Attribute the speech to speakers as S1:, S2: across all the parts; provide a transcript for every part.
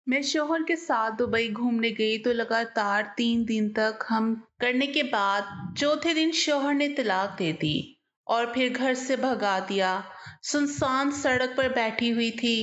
S1: मैं शौहर के साथ दुबई घूमने गई तो लगातार 3 दिन तक हम करने के बाद चौथे दिन शौहर ने तलाक दे दी और फिर घर से भगा दिया। सुनसान सड़क पर बैठी हुई थी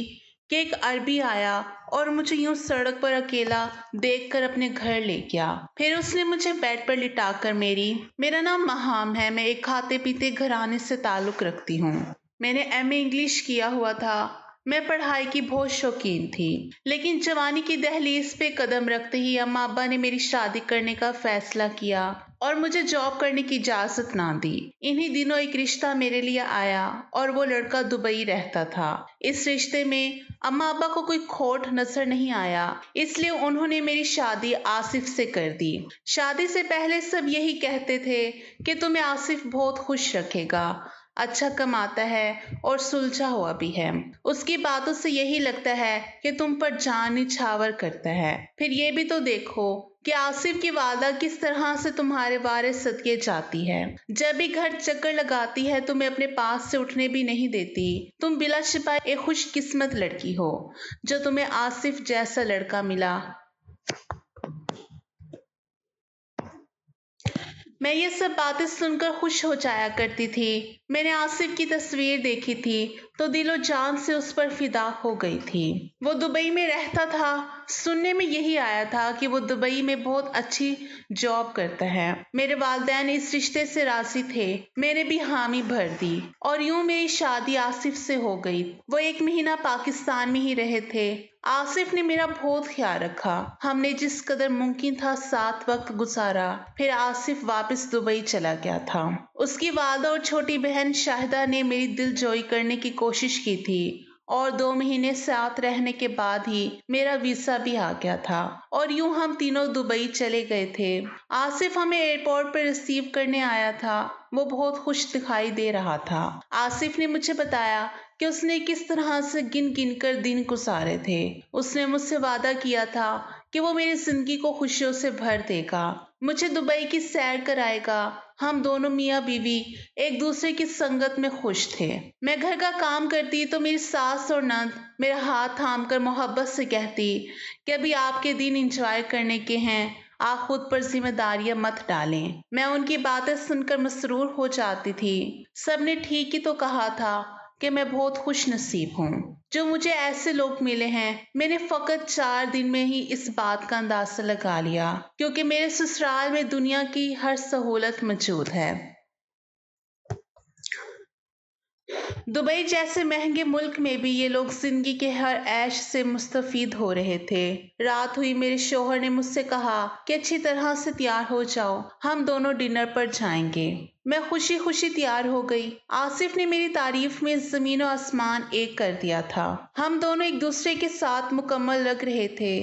S1: कि एक अरबी आया और मुझे यूं सड़क पर अकेला देखकर अपने घर ले गया। फिर उसने मुझे बेड पर लिटाकर मेरा नाम महाम है, मैं एक खाते पीते घराने से ताल्लुक रखती हूँ। मैंने एमए इंग्लिश किया हुआ था। मैं पढ़ाई की बहुत शौकीन थी, लेकिन जवानी की दहलीज पे कदम रखते ही अम्मा अब्बा ने मेरी शादी करने का फैसला किया और मुझे जॉब करने की इजाजत ना दी। इन्हीं दिनों एक रिश्ता मेरे लिए आया और वो लड़का दुबई रहता था। इस रिश्ते में अम्मा अब्बा को कोई खोट नजर नहीं आया, इसलिए उन्होंने मेरी शादी आसिफ से कर दी। शादी से पहले सब यही कहते थे कि तुम्हें आसिफ बहुत खुश रखेगा, अच्छा कमाता है और सुलझा हुआ भी है। उसकी बातों से यही लगता है कि तुम पर जान निछावर करता है। फिर ये भी तो देखो कि आसिफ की वादा किस तरह से तुम्हारे बारे सदके जाती है। जब भी घर चक्कर लगाती है तुम्हें अपने पास से उठने भी नहीं देती। तुम बिला शिपा एक खुशकिस्मत लड़की हो जो तुम्हें आसिफ जैसा लड़का मिला। मैं ये सब बातें सुनकर खुश हो जाया करती थी। मैंने आसिफ की तस्वीर देखी थी तो दिलो जान से उस पर फिदा हो गई थी। वो दुबई में रहता था। सुनने में यही आया था कि वो दुबई में बहुत अच्छी जॉब करता है। मेरे वालिदैन इस रिश्ते से राजी थे। मैंने भी हामी भर दी और यूं मेरी शादी आसिफ से हो गई। वो 1 महीना पाकिस्तान में ही रहे थे। आसिफ ने मेरा बहुत ख्याल रखा। हमने जिस कदर मुमकिन था साथ वक्त गुजारा। फिर आसिफ वापस दुबई चला गया था। उसकी वालदा और छोटी बहन शाहिदा ने मेरी दिलजोई करने की कोशिश की थी और 2 महीने साथ रहने के बाद ही मेरा वीसा भी आ गया था और यूं हम तीनों दुबई चले गए थे। आसिफ हमें एयरपोर्ट पर रिसीव करने आया था। वो बहुत खुश दिखाई दे रहा था। आसिफ ने मुझे बताया कि उसने किस तरह से गिन गिन कर दिन गुजारे थे। उसने मुझसे वादा किया था कि वो मेरी जिंदगी को खुशियों से भर देगा, मुझे दुबई की सैर कराएगा। हम दोनों मियाँ बीवी एक दूसरे की संगत में खुश थे। मैं घर का काम करती तो मेरी सास और नंद मेरा हाथ थाम कर मोहब्बत से कहती कि अभी आपके दिन एंजॉय करने के हैं, आप खुद पर जिम्मेदारियां मत डालें। मैं उनकी बातें सुनकर मसरूर हो जाती थी। सबने ठीक ही तो कहा था कि मैं बहुत खुश नसीब हूँ जो मुझे ऐसे लोग मिले हैं। मैंने फकत 4 दिन में ही इस बात का अंदाजा लगा लिया, क्योंकि मेरे ससुराल में दुनिया की हर सहूलत मौजूद है। दुबई जैसे महंगे मुल्क में भी ये लोग जिंदगी के हर ऐश से मुस्तफीद हो रहे थे। रात हुई, मेरे शौहर ने मुझसे कहा कि अच्छी तरह से तैयार हो जाओ, हम दोनों डिनर पर जाएंगे। मैं खुशी खुशी तैयार हो गई। आसिफ ने मेरी तारीफ में जमीन और आसमान एक कर दिया था। हम दोनों एक दूसरे के साथ मुकम्मल लग रहे थे।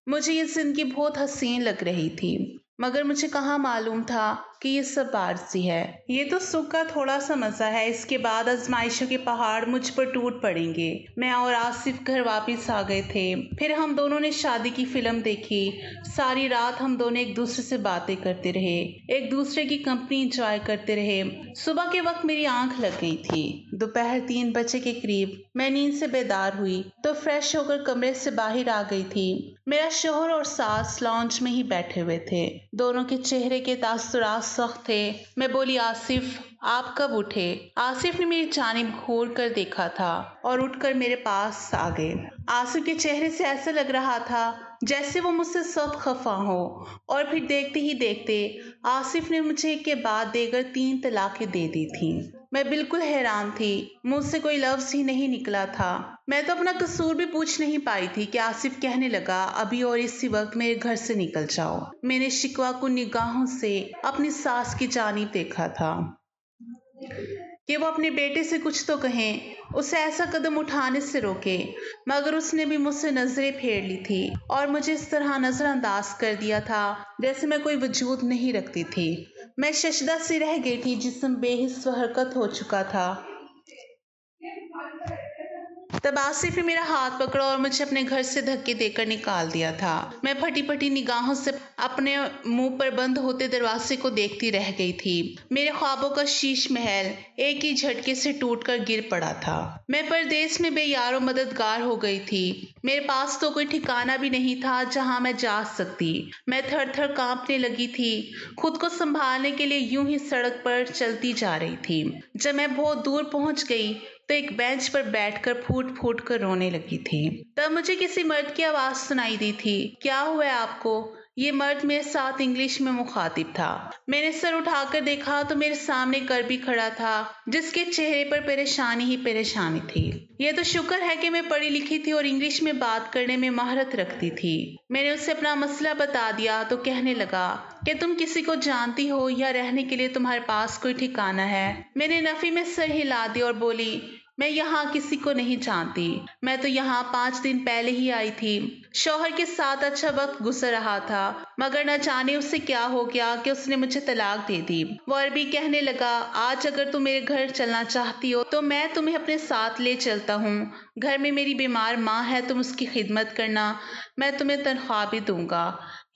S1: मुझे ये जिंदगी बहुत हसीन लग रही थी, मगर मुझे कहाँ मालूम था कि ये सब आरज़ी है। ये तो सुख का थोड़ा सा मजा है, इसके बाद आजमाइशों के पहाड़ मुझ पर टूट पड़ेंगे। मैं और आसिफ घर वापस आ गए थे। फिर हम दोनों ने शादी की फिल्म देखी। सारी रात हम दोनों एक दूसरे से बातें करते रहे, एक दूसरे की कंपनी इंजॉय करते रहे। सुबह के वक्त मेरी आंख लग गई थी। दोपहर 3 बजे के करीब मैं नींद से बेदार हुई तो फ्रेश होकर कमरे से बाहर आ गई थी। मेरा शौहर और सास लॉन्च में ही बैठे हुए थे। दोनों के चेहरे के तासुरात सख्त थे। मैं बोली, आसिफ आप कब उठे? आसिफ ने मेरी जानिब घूर कर देखा था और उठकर मेरे पास आ गए। आसिफ के चेहरे से ऐसा लग रहा था जैसे वो मुझसे सख्त खफा हो। और फिर देखते ही देखते आसिफ ने मुझे एक के बाद देकर 3 तलाकें दे दी थी। मैं बिल्कुल हैरान थी, मुंह से कोई लफ्ज ही नहीं निकला था। मैं तो अपना कसूर भी पूछ नहीं पाई थी कि आसिफ कहने लगा, अभी और इसी वक्त मेरे घर से निकल जाओ। मैंने शिकवा को निगाहों से अपनी सास की जानिब देखा था कि वो अपने बेटे से कुछ तो कहें, उसे ऐसा कदम उठाने से रोके, मगर उसने भी मुझसे नजरें फेर ली थी और मुझे इस तरह नजरअंदाज कर दिया था जैसे मैं कोई वजूद नहीं रखती थी। मैं शशदा सी रह गई थी, जिस्म बेहिस व हरकत हो चुका था। तब आसिफ ने मेरा हाथ पकड़ा और मुझे अपने घर से धक्के देकर निकाल दिया था। मैं फटी फटी निगाहों से अपने मुंह पर बंद होते दरवाजे को देखती रह गई थी। मेरे ख्वाबों का शीश महल एक ही झटके से टूटकर गिर पड़ा था। मैं परदेश में बेयारो मददगार हो गई थी। मेरे पास तो कोई ठिकाना भी नहीं था जहां मैं जा सकती। मैं थर थर कांपने लगी थी। खुद को संभालने के लिए यूं ही सड़क पर चलती जा रही थी। जब मैं बहुत दूर पहुंच गई तो एक बेंच पर बैठकर फूट फूट कर रोने लगी थी। तब मुझे किसी मर्द की आवाज सुनाई दी थी। क्या हुआ है आपको? ये मर्द मेरे साथ इंग्लिश में मुखातिब था। मैंने सर उठाकर देखा तो मेरे सामने कर्बी खड़ा था, जिसके चेहरे पर परेशानी ही परेशानी थी। यह तो शुक्र है कि मैं पढ़ी लिखी थी और इंग्लिश में बात करने में महारत रखती थी। मैंने उसे अपना मसला बता दिया तो कहने लगा कि तुम किसी को जानती हो या रहने के लिए तुम्हारे पास कोई ठिकाना है? मैंने नफी में सर हिला दिया और बोली, मैं यहाँ किसी को नहीं जानती। मैं तो यहाँ 5 दिन पहले ही आई थी। शौहर के साथ अच्छा वक्त गुजर रहा था, मगर न जाने उससे क्या हो गया कि उसने मुझे तलाक दे दी। वो अरबी कहने लगा, आज अगर तुम मेरे घर चलना चाहती हो तो मैं तुम्हें अपने साथ ले चलता हूँ। घर में मेरी बीमार माँ है, तुम उसकी खिदमत करना, मैं तुम्हें तनख्वाह भी दूंगा।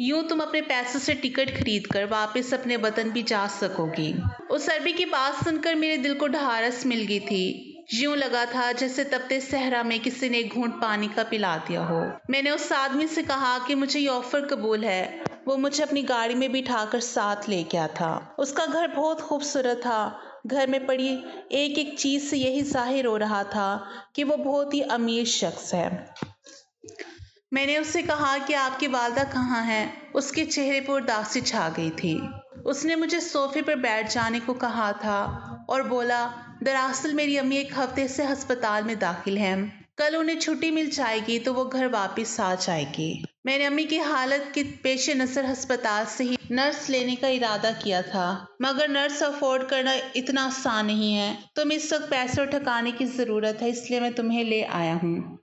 S1: यूं तुम अपने पैसों से टिकट खरीद कर वापस अपने वतन भी जा सकोगी। उस अरबी की बात सुनकर मेरे दिल को ढारस मिल गई थी। यूं लगा था जैसे तपते सहरा में किसी ने एक घूंट पानी का पिला दिया हो। मैंने उस आदमी से कहा कि मुझे ये ऑफर कबूल है। वो मुझे अपनी गाड़ी में बिठाकर साथ ले गया था। उसका घर बहुत खूबसूरत था। घर में पड़ी एक एक चीज से यही जाहिर हो रहा था कि वो बहुत ही अमीर शख्स है। मैंने उससे कहा कि आपकी वालदा कहाँ है? उसके चेहरे पर उदासी छा गई थी। उसने मुझे सोफे पर बैठ जाने को कहा था और बोला, दरअसल मेरी अम्मी एक हफ्ते से अस्पताल में दाखिल हैं। कल उन्हें छुट्टी मिल जाएगी तो वो घर वापस आ जाएगी। मैंने अम्मी की हालत के पेश नज़र अस्पताल से ही नर्स लेने का इरादा किया था, मगर नर्स अफोर्ड करना इतना आसान नहीं है। तुम्हें इस वक्त पैसे ठकाने की ज़रूरत है, इसलिए मैं तुम्हें ले आया हूँ।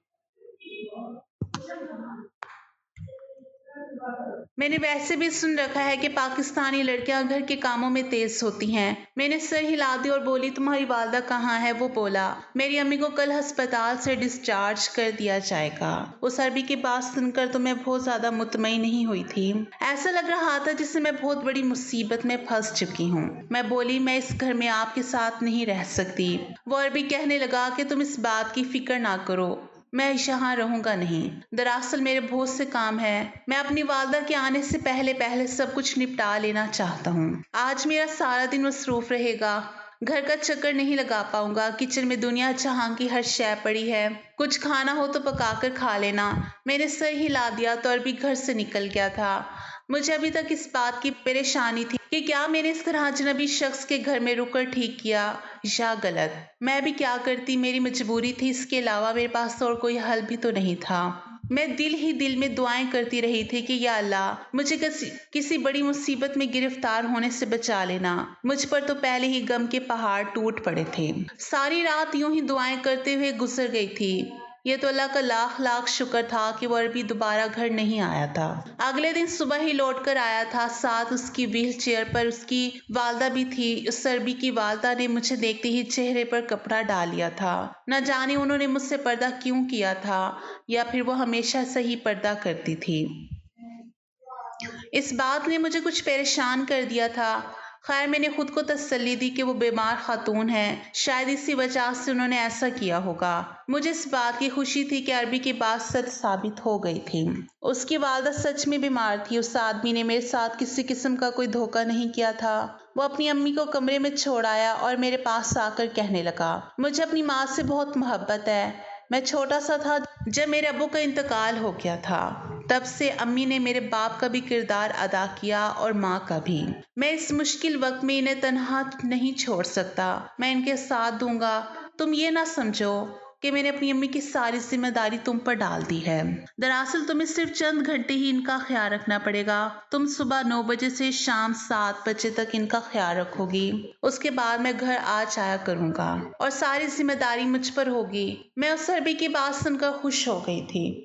S1: मैंने वैसे भी सुन रखा है कि पाकिस्तानी लड़कियां घर के कामों में तेज होती हैं। मैंने सर हिला दी और बोली, तुम्हारी वालदा कहाँ है? वो बोला, मेरी अम्मी को कल अस्पताल से डिस्चार्ज कर दिया जाएगा। उस अरबी की बात सुनकर तो मैं बहुत ज्यादा मुतमईन नहीं हुई थी। ऐसा लग रहा था जैसे मैं बहुत बड़ी मुसीबत में फंस चुकी हूँ। मैं बोली, मैं इस घर में आपके साथ नहीं रह सकती। वो अरबी कहने लगा कि तुम इस बात की फिक्र ना करो, मैं यहाँ रहूंगा नहीं। दरअसल मेरे बहुत से काम है। मैं अपनी वालदा के आने से पहले पहले सब कुछ निपटा लेना चाहता हूँ। आज मेरा सारा दिन मसरूफ रहेगा। घर का चक्कर नहीं लगा पाऊंगा। किचन में दुनिया जहां की हर शय पड़ी है। कुछ खाना हो तो पकाकर खा लेना। मैंने सर हिला दिया तो अरबी घर से निकल गया था। मुझे अभी तक इस बात की परेशानी थी कि क्या मैंने इस तरह अजनबी शख्स के घर में रुककर ठीक किया या गलत। मैं भी क्या करती, मेरी मजबूरी थी। इसके अलावा मेरे पास और कोई हल भी तो नहीं था। मैं दिल ही दिल में दुआएं करती रही थी कि या अल्लाह मुझे किसी बड़ी मुसीबत में गिरफ्तार होने से बचा लेना। मुझ पर तो पहले ही गम के पहाड़ टूट पड़े थे। सारी रात यूं ही दुआएं करते हुए गुजर गई थी। ये तो अल्लाह का लाख लाख शुक्र था कि वो अरबी दोबारा घर नहीं आया था। अगले दिन सुबह ही लौट कर आया था। साथ उसकी व्हील चेयर पर उसकी वालदा भी थी। उस अरबी की वालदा ने मुझे देखते ही चेहरे पर कपड़ा डाल लिया था। न जाने उन्होंने मुझसे पर्दा क्यों किया था, या फिर वो हमेशा से ही पर्दा करती थी। इस बात ने मुझे कुछ परेशान कर दिया था। खैर, मैंने खुद को तसल्ली दी कि वो बीमार खातून है, शायद इसी वजह से उन्होंने ऐसा किया होगा। मुझे इस बात की खुशी थी कि अरबी की बात सच साबित हो गई थी। उसकी वालदा सच में बीमार थी। उस आदमी ने मेरे साथ किसी किस्म का कोई धोखा नहीं किया था। वो अपनी अम्मी को कमरे में छोड़ आया और मेरे पास आकर कहने लगा, मुझे अपनी माँ से बहुत मोहब्बत है। मैं छोटा सा था जब मेरे अब्बू का इंतकाल हो गया था। तब से अम्मी ने मेरे बाप का भी किरदार अदा किया और माँ का भी। मैं इस मुश्किल वक्त में इन्हें तन्हा नहीं छोड़ सकता। मैं इनके साथ दूंगा। तुम ये ना समझो कि मैंने अपनी अम्मी की सारी जिम्मेदारी तुम पर डाल दी है। दरअसल तुम्हें सिर्फ चंद घंटे ही इनका ख्याल रखना पड़ेगा। तुम सुबह 9 बजे से शाम 7 बजे तक इनका ख्याल रखोगी। उसके बाद मैं घर आ जाया करूंगा और सारी जिम्मेदारी मुझ पर होगी। मैं उस अरबी की बात सुनकर खुश हो गई थी।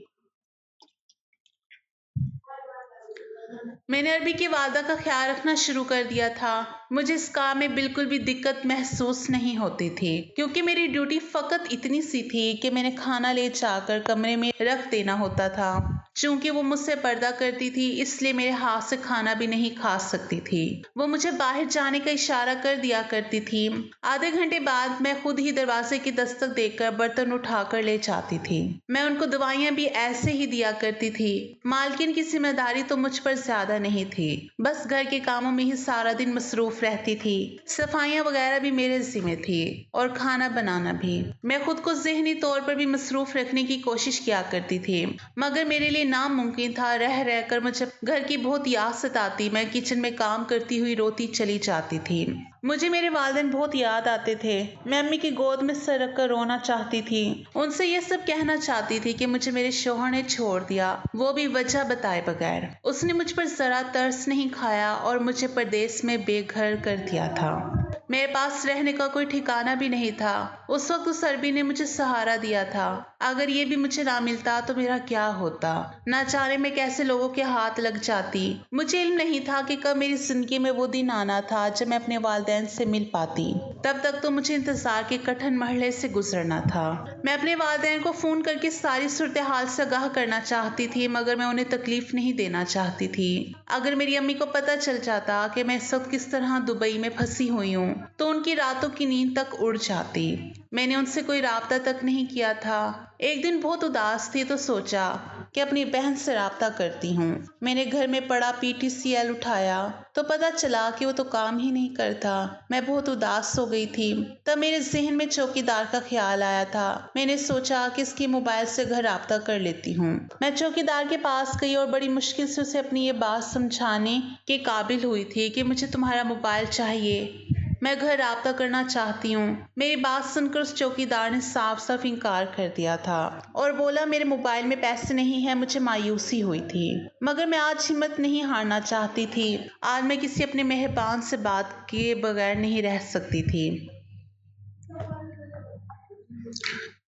S1: मैंने अरबी की वादा का ख्याल रखना शुरू कर दिया था। मुझे इस काम में बिल्कुल भी दिक्कत महसूस नहीं होती थी क्योंकि मेरी ड्यूटी फकत इतनी सी थी कि मैंने खाना ले जाकर कमरे में रख देना होता था। चूंकि वो मुझसे पर्दा करती थी इसलिए मेरे हाथ से खाना भी नहीं खा सकती थी। वो मुझे बाहर जाने का इशारा कर दिया करती थी। आधे घंटे बाद मैं खुद ही दरवाजे की दस्तक देकर बर्तन उठाकर ले जाती थी। मैं उनको दवाइयां भी ऐसे ही दिया करती थी। मालकिन की जिम्मेदारी तो मुझ पर ज्यादा नहीं थी, बस घर के कामों में ही सारा दिन मसरूफ रहती थी। सफाइयां वगैरह भी मेरे जिम्मे थी और खाना बनाना भी। मैं खुद को ज़हनी तौर पर भी मसरूफ रखने की कोशिश किया करती थी, मगर मेरे लिए नामुमकिन था। रह रह कर मुझे घर की बहुत याद सताती। मैं किचन में काम करती हुई रोती चली जाती थी। मुझे मेरे वालिदैन बहुत याद आते थे। मैं अम्मी की गोद में सर रख कर रोना चाहती थी। उनसे ये सब कहना चाहती थी कि मुझे मेरे शौहर ने छोड़ दिया, वो भी वजह बताए बगैर। उसने मुझ पर जरा तरस नहीं खाया और मुझे परदेश में बेघर कर दिया था। मेरे पास रहने का कोई ठिकाना भी नहीं था। उस वक्त उस अरबी ने मुझे सहारा दिया था। अगर ये भी मुझे ना मिलता तो मेरा क्या होता। ना जाने मैं कैसे लोगों के हाथ लग जाती। मुझे इल्म नहीं था कि कब मेरी जिंदगी में वो दिन आना था जब मैं अपने वालिदैन से मिल पाती। तब तक तो मुझे इंतजार के कठिन मरहले से गुजरना था। मैं अपने वालिदैन को फोन करके सारी सूरत हाल से आगाह करना चाहती थी, मगर मैं उन्हें तकलीफ नहीं देना चाहती थी। अगर मेरी अम्मी को पता चल जाता कि मैं इस वक्त किस तरह दुबई में फंसी हुई हूँ तो उनकी रातों की नींद तक उड़ जाती। मैंने उनसे कोई राब्ता तक नहीं किया था। एक दिन बहुत उदास थी तो सोचा कि अपनी बहन से राब्ता करती हूँ। मैंने घर में पड़ा PTCL उठाया तो पता चला कि वो तो काम ही नहीं करता। मैं बहुत उदास हो गई थी। तब मेरे जहन में चौकीदार का ख्याल आया था। मैंने सोचा कि इसकी मोबाइल से घर राब्ता कर लेती हूँ। मैं चौकीदार के पास गई और बड़ी मुश्किल से उसे अपनी ये बात समझाने के काबिल हुई थी कि मुझे तुम्हारा मोबाइल चाहिए, मैं घर राब्ता करना चाहती हूँ। मेरी बात सुनकर उस चौकीदार ने साफ साफ इनकार कर दिया था और बोला मेरे मोबाइल में पैसे नहीं है। मुझे मायूसी हुई थी, मगर मैं आज हिम्मत नहीं हारना चाहती थी। आज मैं किसी अपने मेहरबान से बात किए बगैर नहीं रह सकती थी।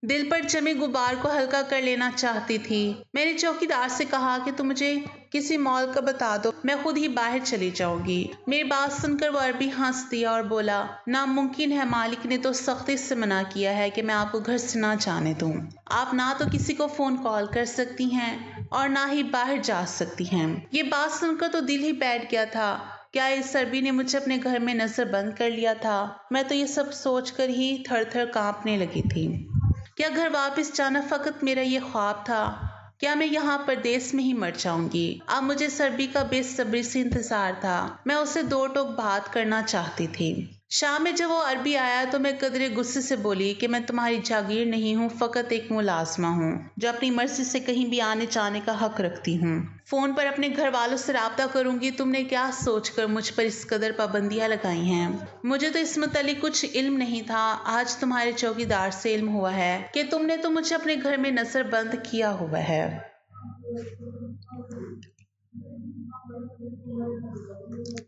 S1: दिल पर जमे गुबार को हल्का कर लेना चाहती थी। मैंने चौकीदार से कहा कि तुम मुझे किसी मॉल का बता दो, मैं खुद ही बाहर चली जाऊंगी। मेरी बात सुनकर वो अरबी हंस दिया और बोला नामुमकिन है, मालिक ने तो सख्ती से मना किया है कि मैं आपको घर से ना जाने दूं। आप ना तो किसी को फोन कॉल कर सकती हैं और ना ही बाहर जा सकती हैं। ये बात सुनकर तो दिल ही बैठ गया था। क्या इस अरबी ने मुझे अपने घर में नजर बंद कर लिया था? मैं तो ये सब सोचकर ही थर थर कांपने लगी थी। क्या घर वापस जाना फकत मेरा ये ख्वाब था? क्या मैं यहाँ परदेश में ही मर जाऊंगी? अब मुझे सरबी का बेसब्री से इंतजार था। मैं उससे दो टोक बात करना चाहती थी। शाम में जब वो अरबी आया तो मैं कदरे गुस्से से बोली कि मैं तुम्हारी जागीर नहीं हूँ, फकत एक मुलाजमा हूँ जो अपनी मर्जी से कहीं भी आने जाने का हक रखती हूँ। फोन पर अपने घर वालों से राब्ता करूंगी। तुमने क्या सोचकर मुझ पर इस कदर पाबंदियां लगाई हैं? मुझे तो इस मुतालिक कुछ इल्म नहीं था। आज तुम्हारे चौकीदार से इल्म हुआ है कि तुमने तो मुझे अपने घर में नजर बंद किया हुआ है।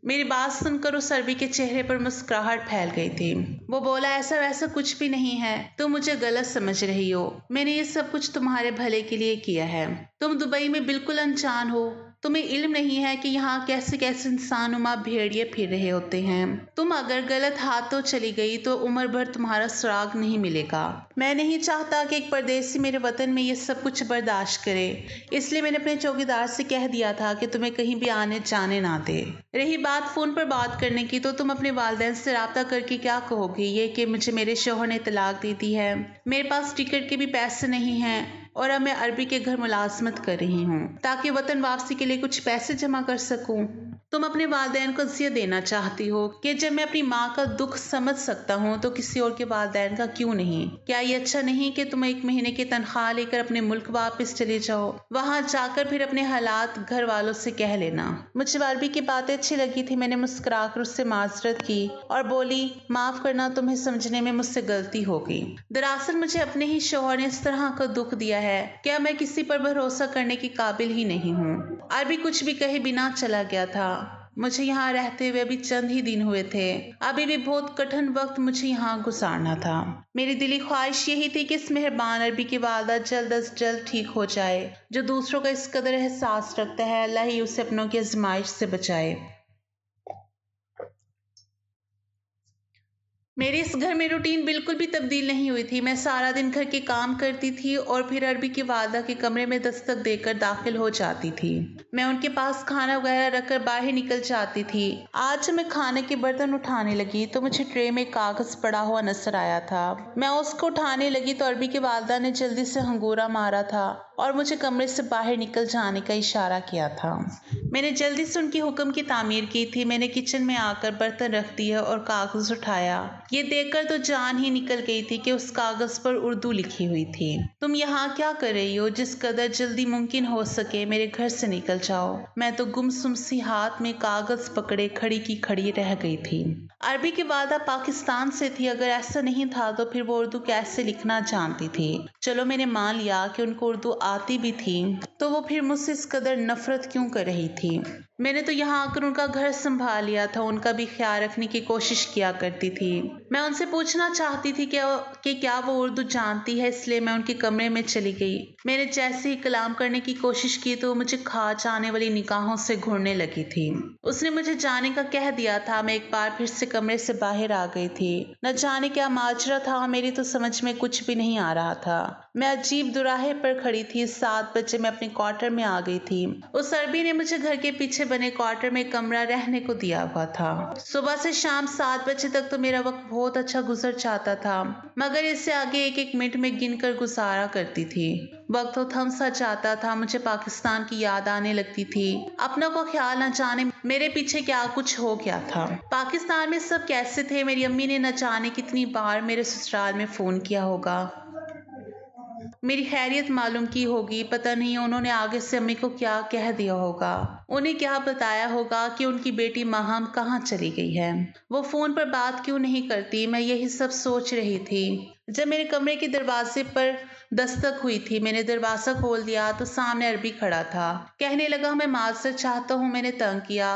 S1: मेरी बात सुनकर उस अरबी के चेहरे पर मुस्कुराहट फैल गई थी। वो बोला ऐसा वैसा कुछ भी नहीं है, तुम मुझे गलत समझ रही हो। मैंने ये सब कुछ तुम्हारे भले के लिए किया है। तुम दुबई में बिल्कुल अनजान हो। तुम्हें इल्म नहीं है कि यहाँ कैसे कैसे इंसानुमा भेड़िए फिर रहे होते हैं। तुम अगर गलत हाथों चली गई तो उम्र भर तुम्हारा सुराग नहीं मिलेगा। मैं नहीं चाहता कि एक परदेसी मेरे वतन में ये सब कुछ बर्दाश्त करे, इसलिए मैंने अपने चौकीदार से कह दिया था कि तुम्हें कहीं भी आने जाने ना दे। रही बात फोन पर बात करने की, तो तुम अपने वालिदैन से राब्ता करके क्या कहोगी? ये कि मुझे मेरे शौहर ने तलाक दे दी है, मेरे पास टिकट के भी पैसे नहीं हैं और अब मैं अरबी के घर मुलाजमत कर रही हूँ ताकि वतन वापसी के लिए कुछ पैसे जमा कर सकूं। तुम अपने वालिदैन को अज़ियत देना चाहती हो कि जब मैं अपनी माँ का दुख समझ सकता हूँ तो किसी और के वालिदैन का क्यों नहीं? क्या ये अच्छा नहीं कि तुम 1 महीने की तनख्वाह लेकर अपने मुल्क वापस चले जाओ? वहां जाकर फिर अपने हालात घर वालों से कह लेना। मुझे अरबी की बातें अच्छी लगी थी। मैंने मुस्कुराकर उससे माजरत की और बोली माफ करना, तुम्हें समझने में मुझसे गलती हो गई। दरअसल मुझे अपने ही शौहर ने इस तरह का दुख दिया है क्या मैं किसी पर भरोसा करने की काबिल ही नहीं हूँ। अरबी कुछ भी कहे बिना चला गया था। मुझे यहाँ रहते हुए अभी चंद ही दिन हुए थे। अभी भी बहुत कठिन वक्त मुझे यहाँ गुजारना था। मेरी दिली ख्वाहिश यही थी कि इस मेहरबान अरबी की वालदा जल्द अज जल्द ठीक हो जाए। जो दूसरों का इस कदर एहसास रखता है, अल्लाह ही उसे अपनों की आजमाइश से बचाए। मेरे इस घर में रूटीन बिल्कुल भी तब्दील नहीं हुई थी। मैं सारा दिन घर के काम करती थी और फिर अरबी की वालदा के कमरे में दस्तक देकर दाखिल हो जाती थी। मैं उनके पास खाना वगैरह रखकर बाहर निकल जाती थी। आज जब मैं खाने के बर्तन उठाने लगी तो मुझे ट्रे में कागज पड़ा हुआ नजर आया था। मैं उसको उठाने लगी तो अरबी की वालदा ने जल्दी से हंगोरा मारा था और मुझे कमरे से बाहर निकल जाने का इशारा किया था। मैंने जल्दी से उनके हुक्म की तामीर की थी। मैंने किचन में आकर बर्तन रख दिया और कागज उठाया। ये देखकर तो जान ही निकल गई थी कि उस कागज पर उर्दू लिखी हुई थी। तुम यहाँ क्या कर रही हो? जिस कदर जल्दी मुमकिन हो सके मेरे घर से निकल जाओ। मैं तो गुमसुम सी हाथ में कागज पकड़े खड़ी की खड़ी रह गई थी। अरबी की वालदा पाकिस्तान से थी। अगर ऐसा नहीं था तो फिर वो उर्दू कैसे लिखना जानती थी? चलो मैंने मान लिया कि उनको उर्दू आती भी थी, तो वो फिर मुझसे इस कदर नफरत क्यों कर रही थी? मैंने तो यहाँ आकर उनका घर संभाल लिया था, उनका भी ख्याल रखने की कोशिश किया करती थी। मैं उनसे पूछना चाहती थी कि क्या वो उर्दू जानती है, इसलिए मैं उनके कमरे में चली गई। मैंने जैसे ही कलाम करने की कोशिश की तो वो मुझे खा जाने वाली निगाहों से घूरने लगी थी। उसने मुझे जाने का कह दिया था। मैं एक बार फिर से कमरे से बाहर आ गई थी। न जाने क्या माजरा था, मेरी तो समझ में कुछ भी नहीं आ रहा था। मैं अजीब दुराहे पर खड़ी थी। 7 बजे मैं अपने क्वार्टर में आ गई थी। उस अरबी ने मुझे घर के पीछे बने क्वार्टर में कमरा रहने को दिया हुआ था। सुबह से शाम 7 बजे तक तो मेरा वक्त बहुत अच्छा गुजर जाता था, मगर इससे आगे एक एक मिनट में गिनकर गुजारा करती थी। वक्त तो थम सा जाता था। मुझे पाकिस्तान की याद आने लगती थी। अपनों को ख्याल न जाने मेरे पीछे क्या कुछ हो गया था। पाकिस्तान में सब कैसे थे? मेरी अम्मी ने न जाने कितनी बार मेरे ससुराल में फोन किया होगा, मेरी खैरियत मालूम की होगी। पता नहीं उन्होंने आगे से अम्मी को क्या कह दिया होगा, उन्हें क्या बताया होगा कि उनकी बेटी माहम कहाँ चली गई है। वो फोन पर बात क्यों नहीं करती? मैं यही सब सोच रही थी जब मेरे कमरे के दरवाजे पर दस्तक हुई थी। मैंने दरवाजा खोल दिया तो सामने अरबी खड़ा था। कहने लगा, मैं माजरत चाहता हूँ, मैंने तंग किया।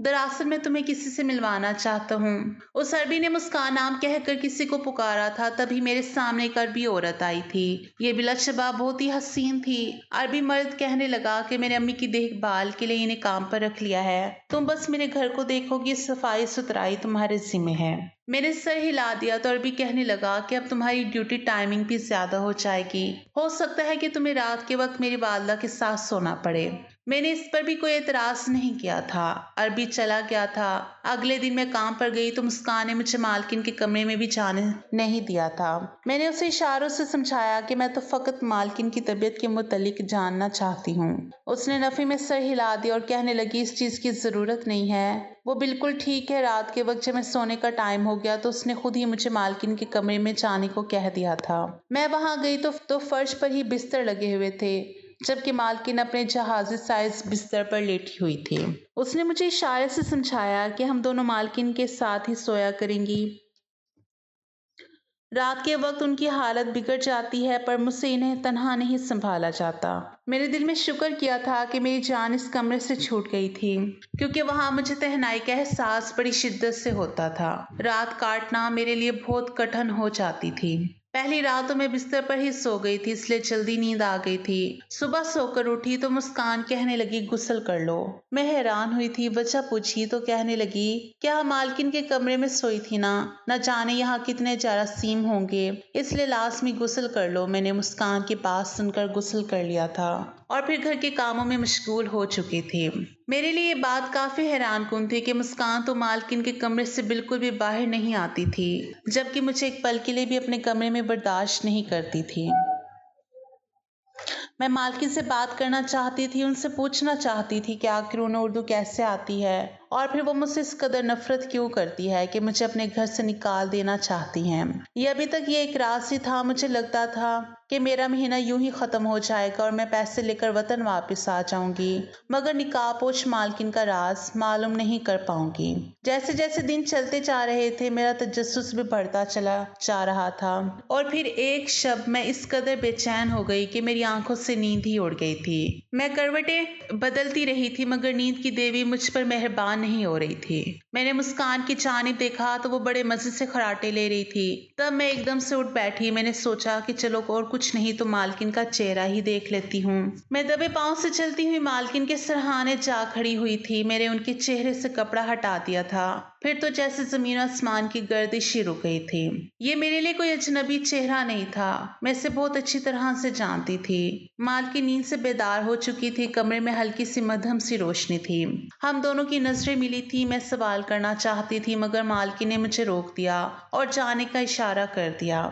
S1: दरअसल मैं तुम्हें किसी से मिलवाना चाहता हूँ। उस अरबी ने मुस्कान नाम कहकर किसी को पुकारा था। तभी मेरे सामने एक अरबी औरत आई थी। ये बिलाशबा बहुत ही हसीन थी। अरबी मर्द कहने लगा कि मेरे अम्मी की देखभाल के लिए इन्हें काम पर रख लिया है। तुम बस मेरे घर को देखोगी, सफाई सुथराई तुम्हारे जिम्मे है। मैंने सर हिला दिया तो अरबी कहने लगा कि अब तुम्हारी ड्यूटी टाइमिंग भी ज्यादा हो जाएगी। हो सकता है कि तुम्हें रात के वक्त मेरी वालदा के साथ सोना पड़े। मैंने इस पर भी कोई एतराज नहीं किया था। अरबी चला गया था। अगले दिन मैं काम पर गई तो मुस्कान ने मुझे मालकिन के कमरे में भी जाने नहीं दिया था। मैंने उसे इशारों से समझाया कि मैं तो फकत मालकिन की तबीयत के मुतालिक जानना चाहती हूँ। उसने नफी में सर हिला दिया और कहने लगी, इस चीज की जरूरत नहीं है, वो बिल्कुल ठीक है। रात के वक्त जब मैं सोने का टाइम हो गया तो उसने खुद ही मुझे मालकिन के कमरे में जाने को कह दिया था। मैं वहां गई तो फर्श पर ही बिस्तर लगे हुए थे, जबकि मालकिन अपने जहाजी साइज बिस्तर पर लेटी हुई थी। उसने मुझे इशारे से समझाया कि हम दोनों मालकिन के साथ ही सोया करेंगी। रात के वक्त उनकी हालत बिगड़ जाती है, पर मुझसे इन्हें तन्हा नहीं संभाला जाता। मेरे दिल में शुक्र किया था कि मेरी जान इस कमरे से छूट गई थी, क्योंकि वहां मुझे तन्हाई का एहसास बड़ी शिद्दत से होता था। रात काटना मेरे लिए बहुत कठिन हो जाती थी। पहली रात तो मैं बिस्तर पर ही सो गई थी, इसलिए जल्दी नींद आ गई थी। सुबह सोकर उठी तो मुस्कान कहने लगी, गुस्ल कर लो। मैं हैरान हुई थी। वजह पूछी तो कहने लगी, क्या मालकिन के कमरे में सोई थी ना, न जाने यहाँ कितने जरासीम होंगे, इसलिए लाजमी गुस्ल कर लो। मैंने मुस्कान की बात सुनकर गुस्ल कर लिया था और फिर घर के कामों में मशगूल हो चुकी थी। मेरे लिए ये बात काफी हैरानकुन थी कि मुस्कान तो मालकिन के कमरे से बिल्कुल भी बाहर नहीं आती थी, जबकि मुझे एक पल के लिए भी अपने कमरे में बर्दाश्त नहीं करती थी। मैं मालकिन से बात करना चाहती थी, उनसे पूछना चाहती थी कि आखिर उन्हें उर्दू कैसे आती है और फिर वो मुझसे इस कदर नफरत क्यों करती है कि मुझे अपने घर से निकाल देना चाहती हैं। ये अभी तक ये एक राज ही था। मुझे लगता था कि मेरा महीना यूं ही खत्म हो जाएगा और मैं पैसे लेकर वतन वापस आ जाऊंगी, मगर निकाहपोश मालकिन का राज मालूम नहीं कर पाऊंगी। जैसे जैसे दिन चलते जा रहे थे मेरा तजस्सुस भी बढ़ता चला जा रहा था और फिर एक शब मैं इस कदर बेचैन हो गई कि मेरी आंखों से नींद ही उड़ गई थी। मैं करवटें बदलती रही थी, मगर नींद की देवी मुझ पर मेहरबान نہیں ہو رہی تھی۔ میں نے مسکان کی جانب دیکھا تو وہ بڑے مزے سے خراٹے لے رہی تھی۔ تب میں ایک دم سے اٹھ بیٹھی۔ میں نے سوچا کہ چلو اور کچھ نہیں تو مالکن کا چہرہ ہی دیکھ لیتی ہوں۔ میں دبے پاؤں سے چلتی ہوئی مالکن کے سرہانے جا کھڑی ہوئی تھی۔ میں نے ان کے چہرے سے کپڑا ہٹا دیا تھا، پھر تو جیسے زمین و آسمان کی گردش ہی رک گئی تھی۔ یہ میرے لیے کوئی اجنبی چہرہ نہیں تھا، میں اسے بہت اچھی طرح سے جانتی تھی۔ مالکن نیند سے بیدار ہو چکی تھی، کمرے میں ہلکی سی مدھم سی روشنی تھی۔ ہم دونوں کی نظریں ملی تھی۔ میں سوال کرنا چاہتی تھی مگر مالکن نے مجھے روک دیا اور جانے کا اشارہ کر دیا۔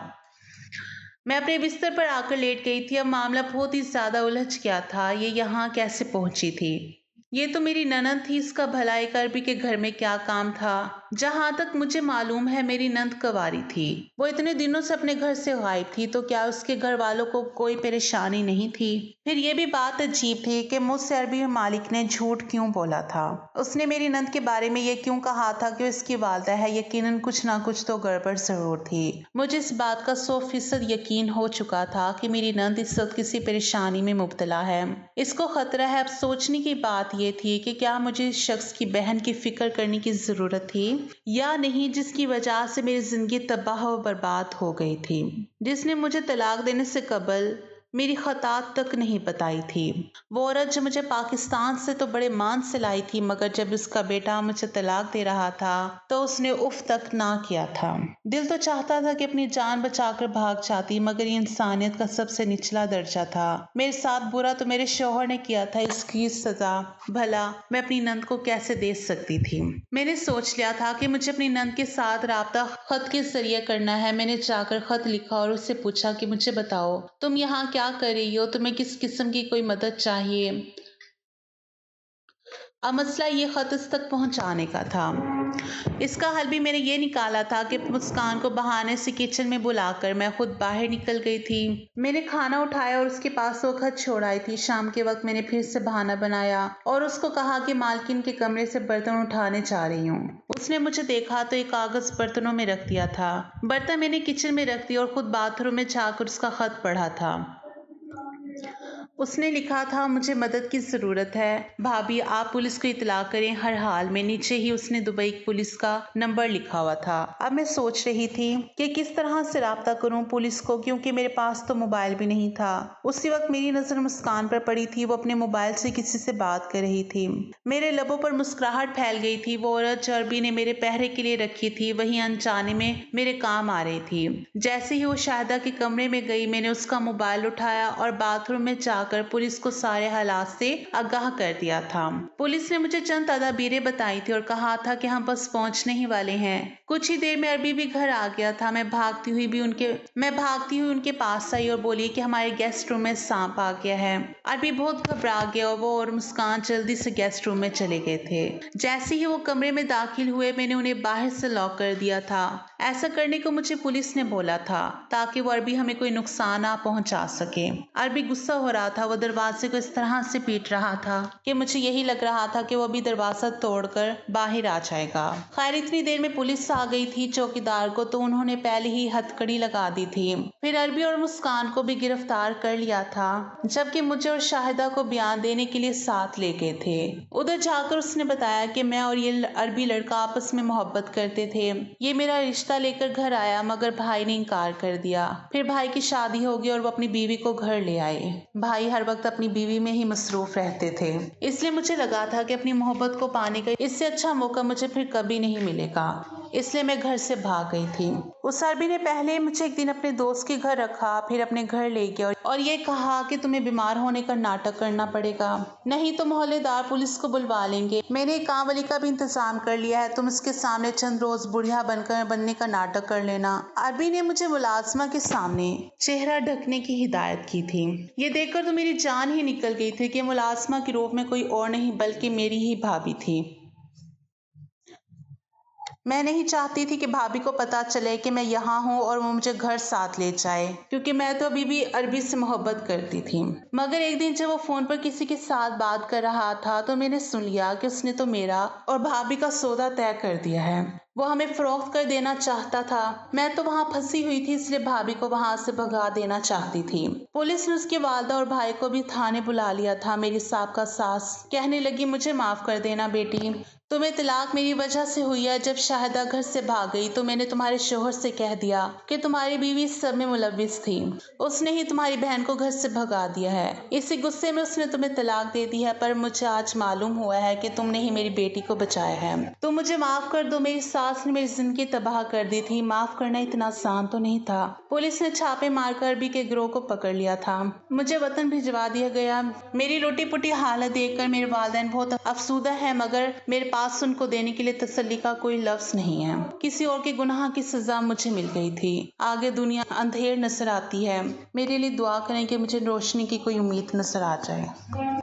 S1: میں اپنے بستر پر آ کر لیٹ گئی تھی۔ اب معاملہ بہت ہی زیادہ الجھ گیا تھا۔ یہ یہاں کیسے پہنچی تھی؟ یہ تو میری نند تھی، اس کا بھلا ایک عربی کے گھر میں کیا کام تھا؟ جہاں تک مجھے معلوم ہے میری نند کنواری تھی، وہ اتنے دنوں سے اپنے گھر سے غائب تھی، تو کیا اس کے گھر والوں کو کوئی پریشانی نہیں تھی؟ پھر یہ بھی بات عجیب تھی کہ مجھ سے عربی مالک نے جھوٹ کیوں بولا تھا؟ اس نے میری نند کے بارے میں یہ کیوں کہا تھا کہ اس کی والدہ ہے؟ یقیناً کچھ نہ کچھ تو گڑبڑ ضرور تھی۔ مجھے اس بات کا 100% یقین ہو چکا تھا کہ میری نند اس وقت کسی پریشانی میں مبتلا ہے، اس کو خطرہ ہے۔ اب سوچنے کی بات یہ تھی کہ کیا مجھے اس شخص کی بہن کی فکر کرنے کی ضرورت تھی یا نہیں، جس کی وجہ سے میری زندگی تباہ و برباد ہو گئی تھی، جس نے مجھے طلاق دینے سے قبل میری خطاط تک نہیں بتائی تھی۔ وہ عورت جو مجھے پاکستان سے تو بڑے مان سے لائی تھی، مگر جب اس کا بیٹا مجھے طلاق دے رہا تھا تو اس نے اف تک نہ کیا تھا۔ دل تو چاہتا تھا کہ اپنی جان بچا کر بھاگ جاتی، مگر یہ انسانیت کا سب سے نچلا درجہ تھا۔ میرے ساتھ برا تو میرے شوہر نے کیا تھا، اس کی سزا بھلا میں اپنی نند کو کیسے دے سکتی تھی؟ میں نے سوچ لیا تھا کہ مجھے اپنی نند کے ساتھ رابطہ خط کے ذریعے کرنا ہے۔ میں نے جا کر خط لکھا اور اس سے پوچھا کہ مجھے بتاؤ تم یہاں کیا کر رہی ہو، تمہیں کس قسم کی کوئی مدد چاہیے؟ اب مسئلہ یہ خط اس تک پہنچانے کا تھا۔ اس کا حل بھی میں نے یہ نکالا تھا کہ مسکان کو بہانے سے کچن میں بلا کر میں خود باہر نکل گئی تھی۔ میں نے کھانا اٹھایا اور اس کے پاس وہ خط چھوڑ آئی تھی۔ شام کے وقت میں نے پھر سے بہانہ بنایا اور اس کو کہا کہ مالکن کے کمرے سے برتن اٹھانے جا رہی ہوں۔ اس نے مجھے دیکھا تو ایک کاغذ برتنوں میں رکھ دیا تھا۔ برتن میں نے کچن میں رکھ دی اور خود باتھ روم میں جا کر اس کا خط پڑھا تھا۔ اس نے لکھا تھا، مجھے مدد کی ضرورت ہے بھابھی، آپ پولیس کو اطلاع کریں ہر حال میں۔ نیچے ہی اس نے دبئی پولیس کا نمبر لکھا ہوا تھا۔ اب میں سوچ رہی تھی کہ کس طرح سے رابطہ کروں پولیس کو، کیونکہ میرے پاس تو موبائل بھی نہیں تھا۔ اسی وقت میری نظر مسکان پر پڑی تھی، وہ اپنے موبائل سے کسی سے بات کر رہی تھی۔ میرے لبوں پر مسکراہٹ پھیل گئی تھی۔ وہ عورت جو عربی نے میرے پہرے کے لیے رکھی تھی وہی انجانے میں میرے کام آ رہی تھی۔ جیسے ہی وہ شاہدہ کے کمرے میں گئی، میں نے اس کا موبائل اٹھایا اور باتھ روم میں جا کر پولیس کو سارے حالات سے آگاہ کر دیا تھا۔ پولیس نے مجھے چند تدابیریں بتائی تھی اور کہا تھا کہ ہم بس پہنچنے ہی والے ہیں۔ کچھ ہی دیر میں عربی بھی گھر آ گیا تھا۔ میں بھاگتی ہوئی ان کے پاس آئی اور بولی کہ ہمارے گیسٹ روم میں سانپ آ گیا ہے۔ عربی بہت گھبرا گیا اور وہ اور مسکان جلدی سے گیسٹ روم میں چلے گئے تھے۔ جیسے ہی وہ کمرے میں داخل ہوئے، میں نے انہیں باہر سے لاک کر دیا تھا۔ ایسا کرنے کو مجھے پولیس نے بولا تھا تاکہ وہ عربی ہمیں کوئی نقصان نہ پہنچا سکے۔ عربی غصہ ہو رہا تھا، وہ دروازے کو اس طرح سے پیٹ رہا تھا کہ مجھے یہی لگ رہا تھا کہ وہ ابھی دروازہ توڑ کر باہر آ جائے گا۔ خیر اتنی دیر میں پولیس آ گئی تھی چوکیدار کو تو انہوں نے پہلے ہی ہتھکڑی لگا دی تھی۔ پھر عربی اور مسکان کو بھی گرفتار کر لیا تھا، جبکہ مجھے اور شاہدہ کو بیان دینے کے لیے ساتھ لے گئے تھے۔ ادھر جا کر اس نے بتایا کہ میں اور یہ عربی لڑکا آپس میں محبت کرتے تھے۔ یہ میرا رشتہ لے کر گھر آیا مگر بھائی نے انکار کر دیا۔ پھر بھائی کی شادی ہوگی اور وہ اپنی بیوی کو گھر لے آئے۔ بھائی ہر وقت اپنی بیوی میں ہی مصروف رہتے تھے، اس لیے مجھے لگا تھا کہ اپنی محبت کو پانے کا اس سے اچھا موقع مجھے پھر کبھی نہیں ملے گا، اس لیے میں گھر سے بھاگ گئی تھی۔ اس عربی نے پہلے مجھے ایک دن اپنے دوست کے گھر رکھا، پھر اپنے گھر لے گیا اور یہ کہا کہ تمہیں بیمار ہونے کا ناٹک کرنا پڑے گا، نہیں تو محلے دار پولیس کو بلوا لیں گے۔ میں نے ایک کام والی کا بھی انتظام کر لیا ہے، تم اس کے سامنے چند روز بڑھیا بننے کا ناٹک کر لینا۔ عربی نے مجھے ملازمہ کے سامنے چہرہ ڈھکنے کی ہدایت کی تھی۔ یہ دیکھ کر تو میری جان ہی نکل گئی تھی کہ ملازمہ کے روپ میں کوئی اور نہیں بلکہ میری ہی بھابھی تھی۔ میں نہیں چاہتی تھی کہ بھابھی کو پتا چلے کہ میں یہاں ہوں اور وہ مجھے گھر ساتھ لے جائے، کیونکہ میں تو ابھی بھی عربی سے محبت کرتی تھی۔ مگر ایک دن جب وہ فون پر کسی کے ساتھ بات کر رہا تھا تو میں نے سن لیا کہ اس نے تو میرا اور بھابھی کا سودا طے کر دیا ہے، وہ ہمیں فروخت کر دینا چاہتا تھا۔ میں تو وہاں پھنسی ہوئی تھی، اس لیے بھابھی کو وہاں سے بھگا دینا چاہتی تھی۔ پولیس نے اس کی والدہ اور بھائی کو بھی تھانے بلا لیا تھا۔ میری سابقہ ساس کہنے لگی، مجھے معاف کر دینا بیٹی، तुम्हें तलाक मेरी वजह से हुई है। जब शाहिदा घर से भाग गई तो मैंने तुम्हारे शोहर से कह दिया कि तुम्हारी बीवी इस सब में मुलविस थी। उसने ही तुम्हारी बहन को घर से भगा दिया है। इसी गुस्से में उसने तुम्हें तलाक दे दी है, पर मुझे आज मालूम हुआ है कि तुमने ही मेरी बेटी को बचाया है। तुम मुझे माफ कर दो, मेरी सास ने मेरी जिंदगी तबाह कर दी थी। माफ करना इतना आसान तो नहीं था। पुलिस ने छापे मारकर अरबी के गिरोह को पकड़ लिया था। मुझे वतन भिजवा दिया गया। मेरी लुटी पुटी हालत देखकर मेरे वालिदैन बहुत अफसुदा है, मगर मेरे पास उनको देने के लिए तसल्ली का कोई लफ्ज नहीं है। किसी और के गुनाह की सजा मुझे मिल गई थी। आगे दुनिया अंधेर नजर आती है। मेरे लिए दुआ करें कि मुझे रोशनी की कोई उम्मीद नजर आ जाए।